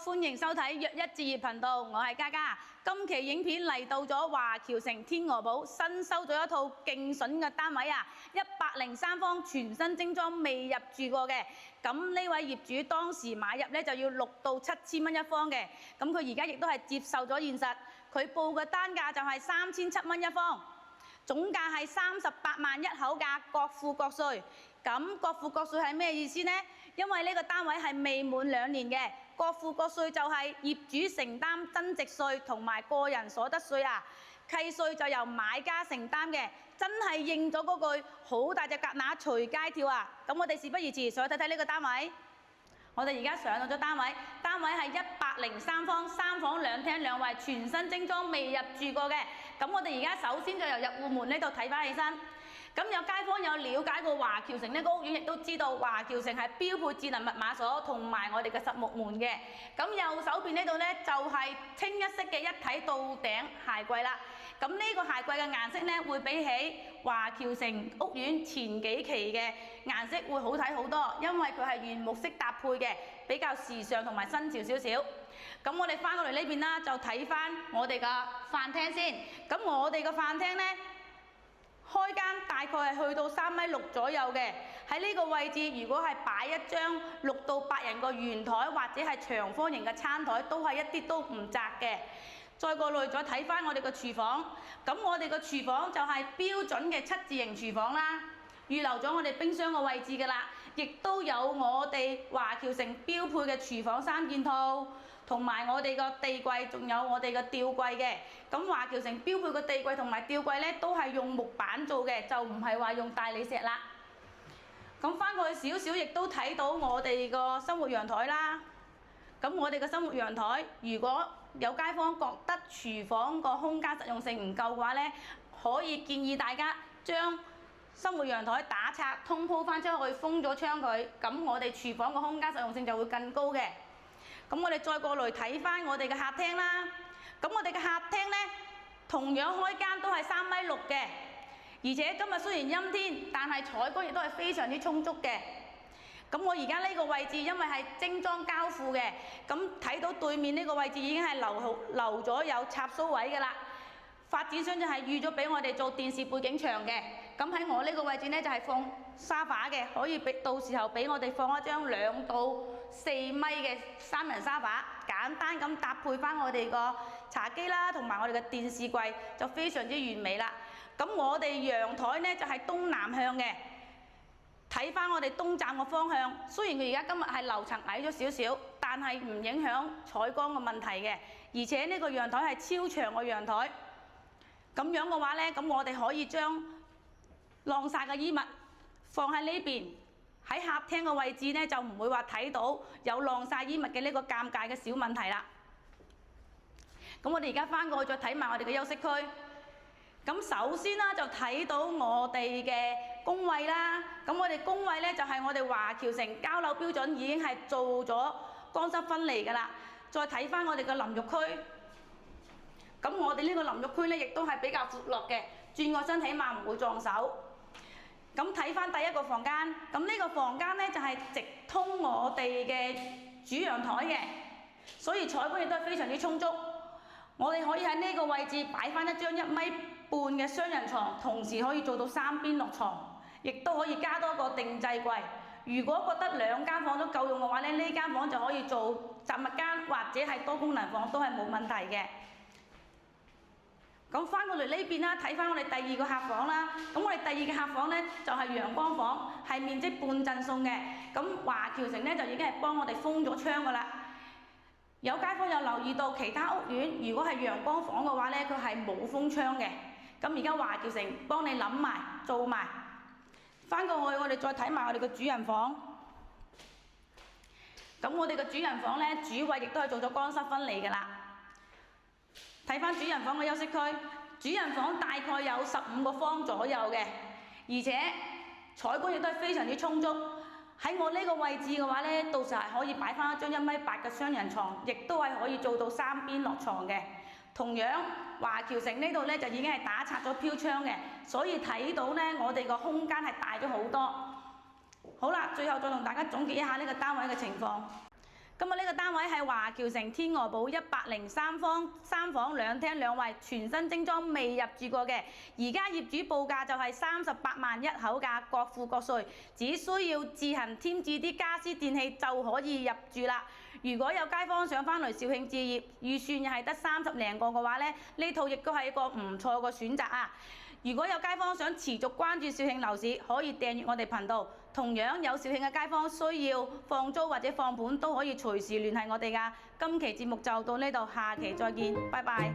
歡迎收睇約一置業頻道，我係嘉嘉。今期影片嚟到咗華僑城天鵝堡，新收咗一套勁筍嘅單位啊，103方全新精裝未入住過嘅。咁呢位業主當時買入咧就要6到7千蚊一方嘅，咁佢而家亦都係接受咗現實，佢報嘅單價就係3700蚊一方，總價係38萬一口價，各付各稅。咁各付各稅係咩意思呢？因為呢個單位係未滿2年嘅，各付各稅就係業主承擔增值稅同埋個人所得稅啊，契稅就由買家承擔嘅，真係應咗嗰句好大隻蛤乸隨街跳啊！咁我哋事不宜遲，上去睇睇呢個單位。我哋而家上到咗單位，單位係103方，3房2廳2衛，全新精裝未入住過嘅。咁我哋而家首先就由入戶門呢度睇返起身。咁有街坊有了解過華僑城呢個屋苑，亦都知道華僑城係標配智能密碼鎖同埋我哋嘅實木門嘅。咁右手邊呢度呢，就係清一色嘅一體到頂鞋櫃啦。咁呢個鞋櫃嘅顏色呢，會比起華僑城屋苑前幾期嘅顏色會好睇好多，因為佢係原木色搭配嘅，比較時尚同埋新潮少少。咁我哋翻過嚟呢邊啦，就睇翻我哋嘅飯廳先。咁我哋嘅飯廳呢，開間大概係去到3.6米左右嘅，喺呢個位置如果係擺一張6到8人個圓台或者係長方形嘅餐台，都係一啲都唔窄嘅。再過來再睇翻我哋個廚房，咁我哋個廚房就係標準嘅7字形廚房啦，預留咗我哋冰箱嘅位置㗎啦，亦都有我哋華僑城標配嘅廚房3件套。同埋我哋個地櫃，仲有我哋個吊櫃嘅。咁華僑城標配個地櫃同埋吊櫃呢，都係用木板做嘅，就唔係話用大理石啦。咁翻過去少少，亦都睇到我哋個生活陽台啦。咁我哋個生活陽台，如果有街坊覺得廚房個空間實用性唔夠嘅話呢，可以建議大家將生活陽台打拆通鋪翻出去，封咗窗佢，咁我哋廚房個空間實用性就會更高嘅。咁我哋再過來睇翻我哋嘅客廳啦。咁我哋嘅客廳呢，同樣開間都係3.6米嘅，而且今日雖然陰天，但係採光亦都係非常之充足嘅。咁我而家呢個位置因為係精裝交付嘅，咁睇到對面呢個位置已經係留咗有插蘇位㗎啦。發展商就係預咗俾我哋做電視背景牆嘅。咁喺我呢個位置呢，就係放沙發嘅，可以到時候俾我哋放一張2到4米嘅3人沙發，簡單咁搭配翻我哋個茶几啦，同埋我哋嘅電視櫃就非常之完美啦。咁我哋陽台呢，就係東南向嘅，睇翻我哋東站嘅方向。雖然佢而家今日係樓層矮咗少少，但係唔影響採光嘅問題嘅，而且呢個陽台係超長嘅陽台。咁樣嘅話呢，咁我哋可以將晾曬嘅衣物放喺呢邊，喺客廳嘅位置呢，就唔會話睇到有晾曬衣物嘅呢個尷尬嘅小問題啦。咁我哋而家翻過去再睇埋我哋嘅休息區。咁首先啦，就睇到我哋嘅工位啦。咁我哋工位呢，就係我哋華僑城交樓標準已經係做咗乾濕分離㗎啦。再睇翻我哋嘅淋浴區。咁我哋呢個淋浴區呢，亦都係比較闊落嘅，轉個身起碼唔會撞手。咁睇翻第一個房間，咁呢個房間呢，就係直通我哋嘅主陽台嘅，所以採光亦都係非常之充足。我哋可以喺呢個位置擺翻一張1.5米嘅雙人床，同時可以做到3邊落床，亦都可以加多個定制櫃。如果覺得2間房都夠用嘅話呢，呢間房就可以做雜物間或者係多功能房，都係冇問題嘅。咁翻過嚟呢邊啦，睇翻我哋第2個客房啦。咁我哋第2個客房呢，就係陽光房，係面積半贈送嘅。咁華僑城呢，就已經係幫我哋封咗窗㗎啦。有街坊有留意到其他屋苑，如果係陽光房嘅話呢，佢係冇封窗嘅。咁而家華僑城幫你諗埋做埋。翻過去我哋再睇埋我哋嘅主人房。咁我哋嘅主人房呢，主衛亦都係做咗乾濕分離㗎啦。睇翻主人房嘅休息區，主人房大概有15個方左右嘅，而且採光亦都係非常之充足。喺我呢個位置嘅話呢，到時係可以擺翻一張1.8米嘅雙人床，亦都係可以做到3邊落床嘅。同樣華僑城呢度呢，就已經係打拆咗飄窗嘅，所以睇到呢，我哋個空間係大咗好多。好啦，最後再同大家總結一下呢個單位嘅情況。咁啊，呢個單位係華僑城天鵝堡103方3房2廳2衛，全新精裝未入住過嘅。而家業主報價就係38萬一口價，各付各稅，只需要自行添置啲家私電器就可以入住啦。如果有街坊想翻嚟肇慶置業，預算又係得30零個嘅話咧，呢套亦都係一個唔錯嘅選擇啊！如果有街坊想持續關注肇慶樓市，可以訂閱我哋頻道。同樣有肇慶嘅街坊需要放租或者放盤，都可以隨時聯繫我哋㗎。今期節目就到呢度，下期再見，拜拜。